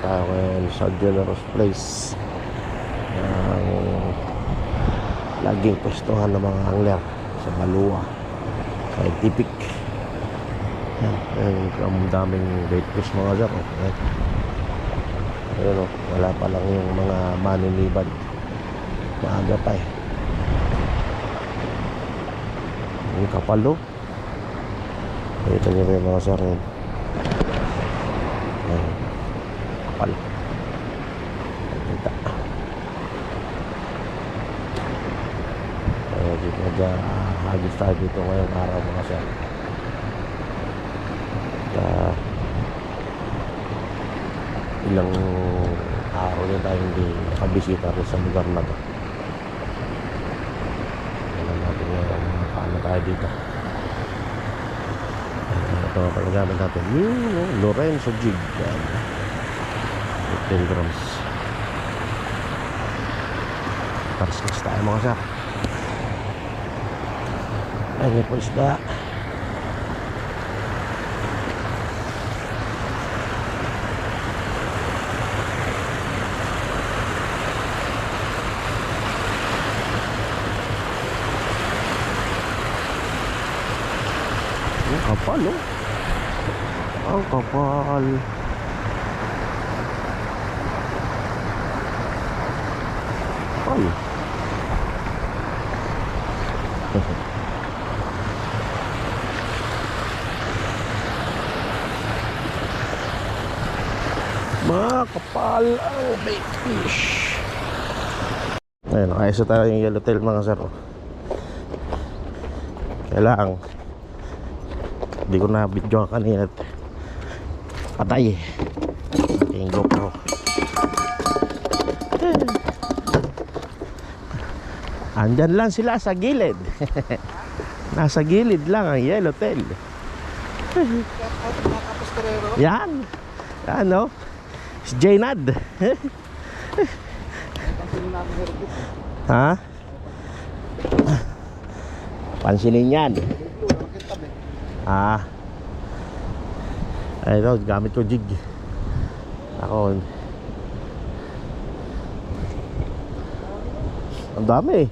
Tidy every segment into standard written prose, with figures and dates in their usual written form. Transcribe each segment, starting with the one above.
tayo ngayon sa Generous Place, ang laging pwestuhan ng mga angler sa Balua Scientific. Yan, ang daming bait fish mga sir. Ayun, wala pa lang yung mga maniniban, maaga pa eh. Yung kapalo, ito nyo ba yung mga sir yun? Kapal. Kita. Dito hagis tayo dito ngayong araw mga sir. Ilang araw din tayo hindi nakabisita rin sa lugar na to. Alam natin ngayon paano tayo dito. Ito palagamit natin yung Lorenzo jig. 15 grams. Tarslas tayo mga sir. Ayun po isda. Kapal oh. Ang kapal. Kapal. Makapal ang bait fish. Ayun, nakaisa tayo yung yellowtail mga sir. Kailangan hindi ko na video kanina, patay ating GoPro. Andyan lang sila sa gilid. Nasa gilid lang ang yellowtail. Yan. Ano? Si Jaynad. Ha? Pansinin yan. Ay ito, gamit ko jig. Ako ang dami.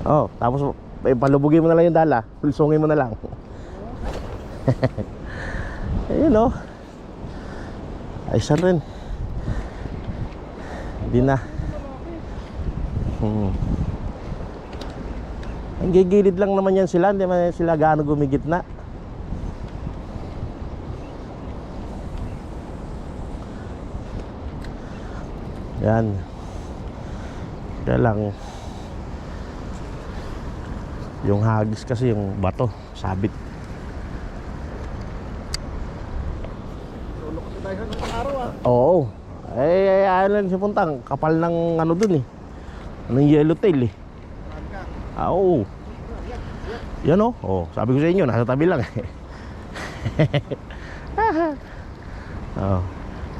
Oh, tapos palubugin mo na lang yung dala, pulsungin mo na lang. Ayun oh. Ayos rin. Hindi na. Ang gigilid lang naman yan sila, hindi man sila gaano gumigit na. Yan. Kaya lang yung hagis kasi yung bato, sabit. Oo. Ayun lang si Puntang, kapal ng ano dun eh. Anong yellowtail eh. Oo. Yan oh. Oh, sabi ko sa inyo, nasa tabi lang eh. Oh.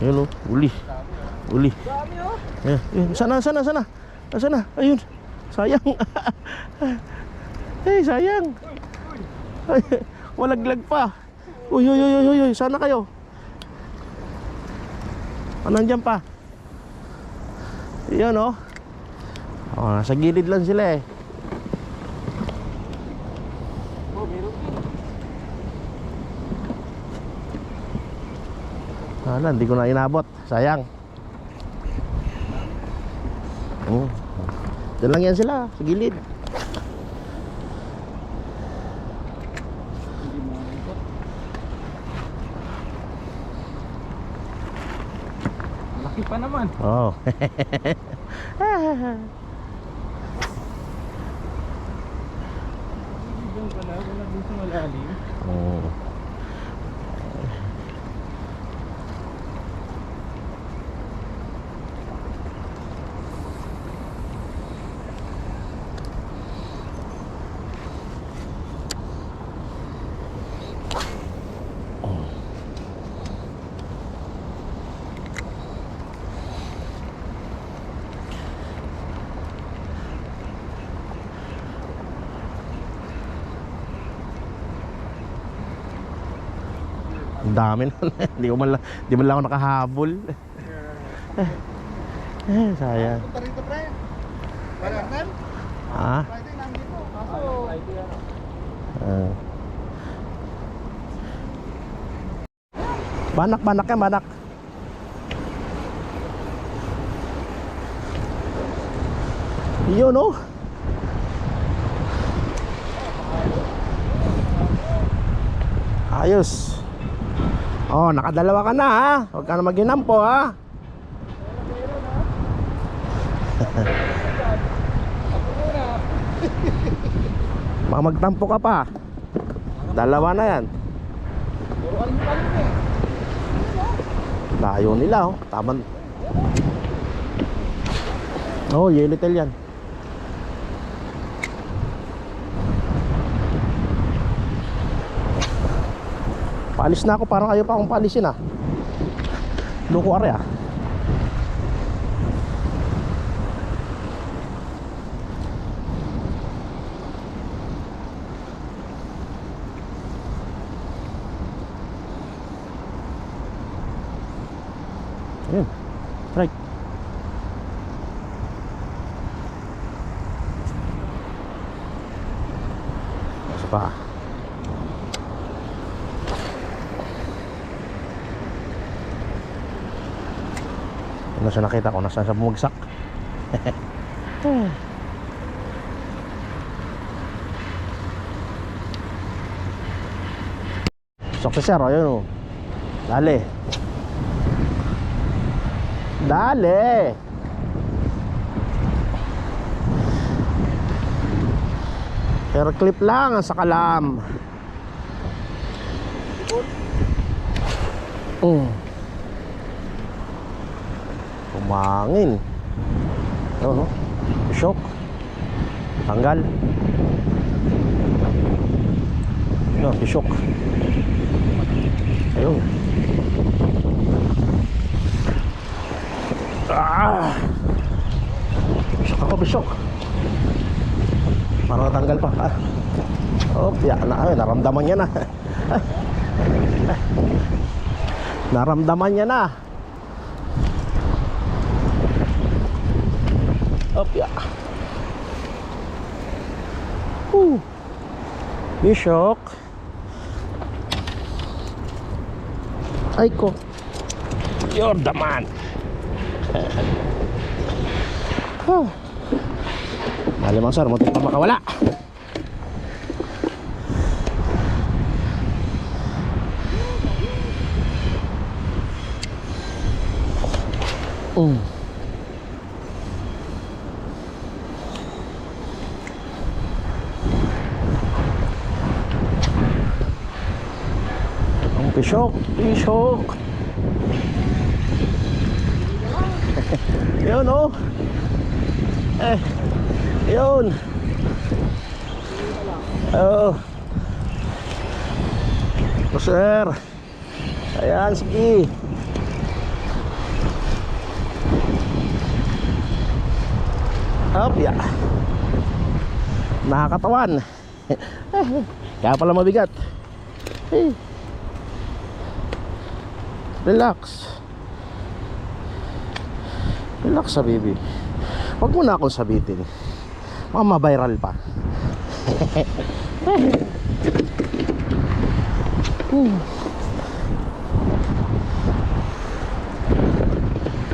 Yun oh, uli. Uli. Sana. Ayun. Sayang. Hey, sayang. Walaglag pa. Uy, sana kayo. Nandyan pa. Yan oh. Oh, nasa gilid lang sila eh. Hindi ko na inabot. Sayang. Diyan lang yan sila, sa gilid. Laki pa naman. Oo. Ibang pala, wala din sa malalim. Oo. Ang dami na. Di man lang ako nakahabol. Sayang. Punta rito, pre. Balarnan? Ah. Friday lang dito. Kaso, Banak ya, banak. Yun, oh. Ayos. Oh, nakadalawa ka na, ha. Huwag ka na maghinampo, ha. Baka magtampo ka pa. Dalawa na yan. Layo nila, oh. Taman. Oh, yellow tail yan. Paalis na ako, parang ayaw pa akong paalisin, ah. Loko are, ah. Ayun, right. Isa pa. Ano siya nakita ko, nasaan siya bumagsak. Successor, ayun, oh. Dali. Dale. Hair clip lang sa kalam. Umangin. Ano, no? Shock. Tanggal. Yun, shock. Ayun. Ah! Bisok ako, bisok. Parang natanggal pa. Ah. Oh, yan na. Ay, naramdaman niya na. Naramdaman niya na. Op, ya. Bisok. Ay ko. You're the man. Malimang sir, muntik pa makawala. Ang pisok, pisok. Yun, oh. Yun. Oh. Sir. Ayan, sige. Up, ya. Nakakatawan. Kaya pala mabigat. Relax. Relax sa baby. Huwag mo na akong sabitin. Mama-viral pa.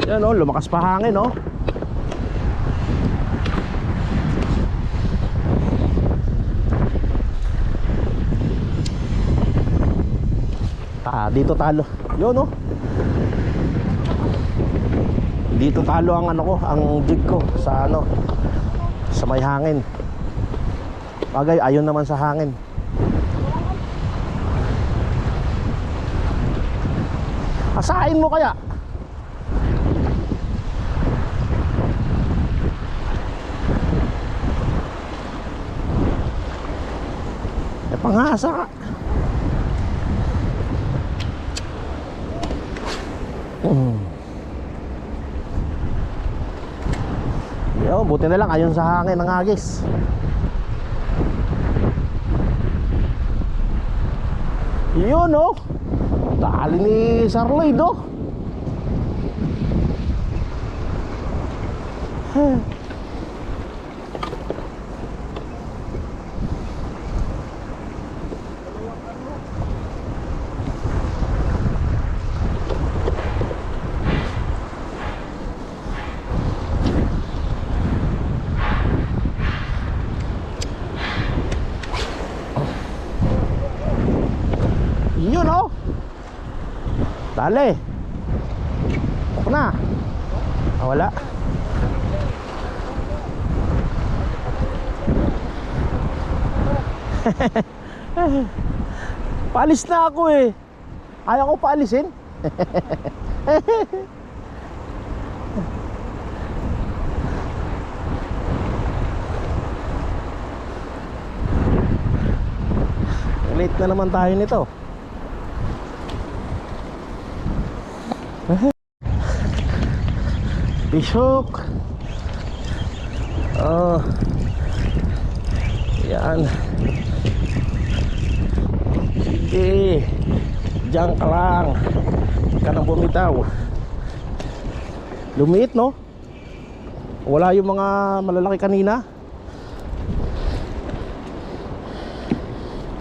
Yan, oh, lumakas pa hangin, oh. Dito talo. Yun, oh. Dito talo ang ano ko, ang jig ko sa ano, sa may hangin. Bagay, ayun naman sa hangin. Asahin mo kaya? Pangasa ka. Yo, buti na lang ayon sa hangin ng agis. Yun, oh. Dali ni Sir Lloyd, oh. Yun, oh. Dali. Ako na. Ah, wala. Paalis na ako eh. Ayaw ko paalisin. Late na naman tayo nito. Bishok. Oh. Yan. Sige. Diyan ka lang. Hindi ka nang bumitaw. Lumiit, no? Wala yung mga malalaki kanina.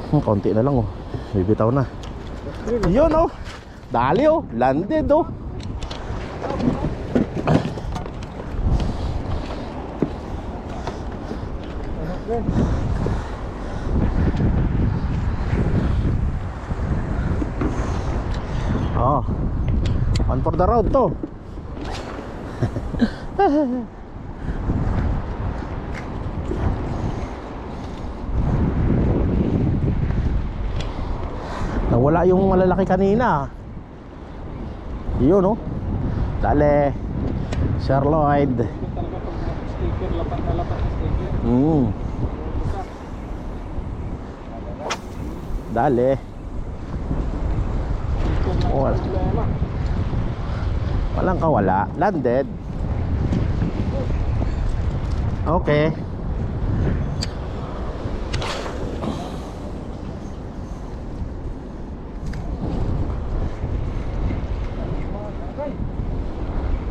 Konti na lang, oh. Bibitaw na. Yun, oh. Dali, oh. Landed, oh. Oh. One for the road to. Nawala yung malalaki kanina. Yun, oh. Dali Sir Lloyd. Talaga pag sticker, lapat na sticker. Dali. Wala. Walang kawala. Landed. Okay.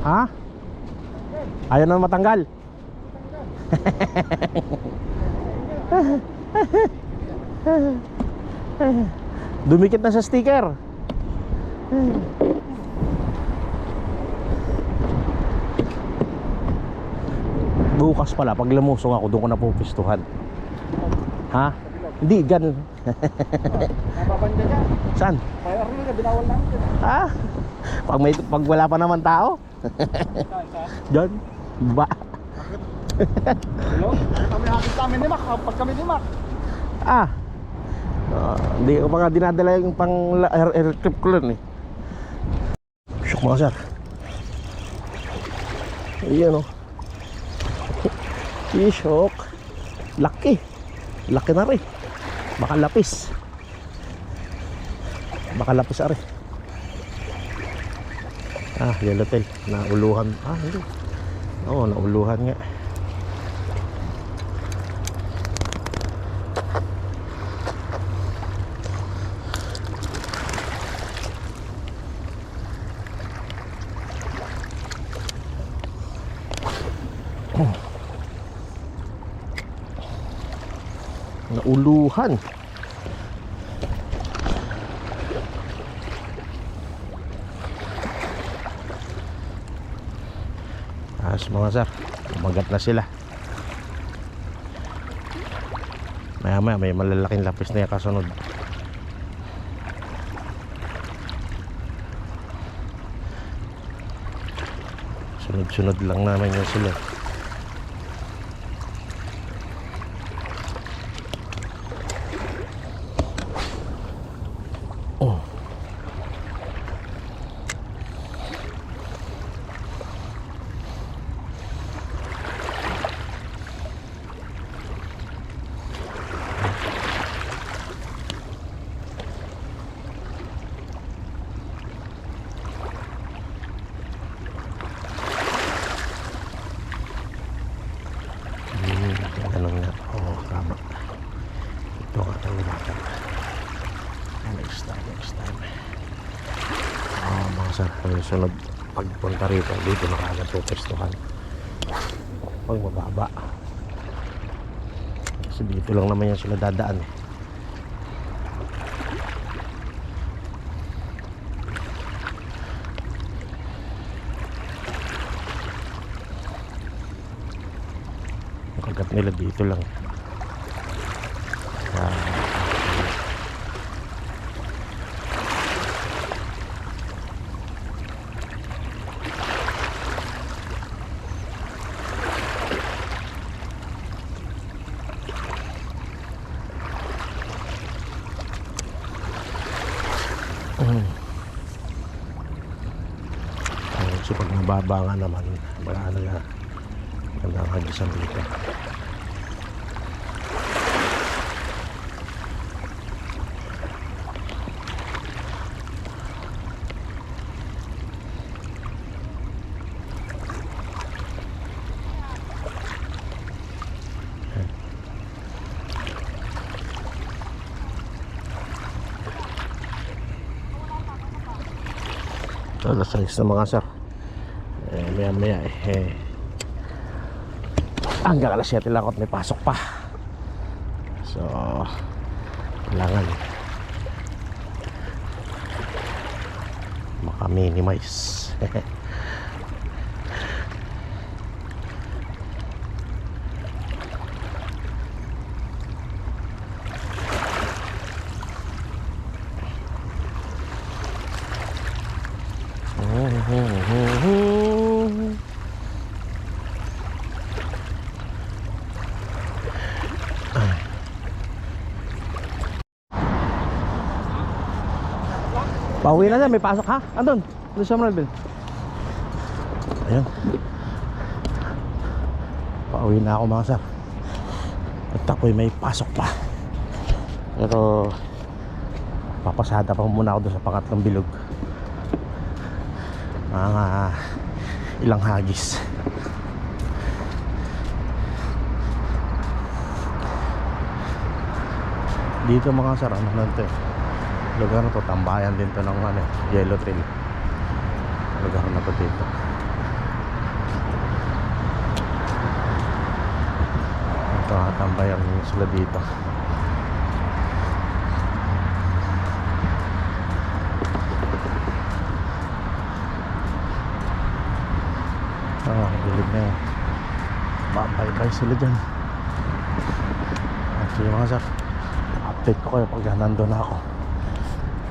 Ha? Ayaw na matanggal. Dumikit na sa sticker. Bukas pala pag lumusong ako, doon ko na pupistuhan. Ha? Hindi, gan. Nababanda ka. Saan? Kaya rin na, binawal namin dyan. Ha? Pag wala pa naman tao. Diyan. Ba? Hello? Kami hakit namin ni Mac. Pag kami ni Mac. Ah. Hindi ko pa nga dinadala yung pang air trip ko lang eh. Shock mga sir. Ayan, oh. Shock. Laki. Laki na rin. Baka lapis. Baka lapis ari. Ah, yellowtail. Nauluhan. Ah, hindi. Oo, nauluhan nga. Nauluhan. Ayos mga sir, umagat na sila. Maya maya may malalaking lapis na yung kasunod. Sunod-sunod lang naman yun sila. Ano nga? Oo, tama. Ito nga tayo natin. Next time. mga sir, yung sunod pagpunta rito, dito na kaagad pupestuhan. Pag mababa kasi dito lang naman yan sila dadaan eh. Ang kagat nila dito lang. So pag nababa nga naman, ano na, nakagisan dito. Alas 6 na mga sir. Maya maya hanggang alas 7 lang at may pasok pa. So kailangan maka-minimize. Pauwi na dyan, may pasok ha? Andun, doon siya Melvin. Ayun. Pauwi na ako mga sir. At ako'y may pasok pa. Pero papasada pa muna ako doon sa pangatlong bilog. Mga ilang hagis. Dito mga sir, ano nante lugar na to, tambayan din to ng Yellow Trail. Lugar na to dito. Ito, tambayan sila dito. Bilib na yun. Bye-bye sila dyan. Sige mga sir, update ko kayo pag nandun na ako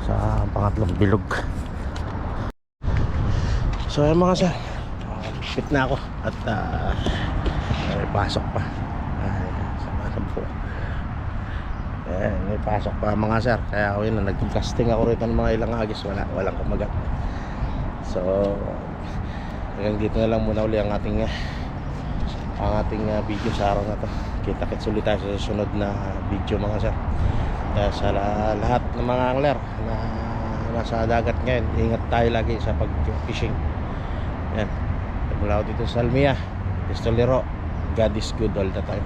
sa pangatlong bilog. So ayun mga sir, fit na ako at may pasok pa. May pasok pa mga sir. Kaya ako yun, nag-casting ako rito ng mga ilang agis. Walang kumagat. So hanggang dito na lang muna uli ang ating video sa araw na to. Kita-kits ulit tayo sa susunod na video mga sir. Sa lahat ng mga angler na nasa dagat ngayon, ingat tayo lagi sa pag-fishing. Yan, mula ako dito sa Almia Pistolero. God is good all the time.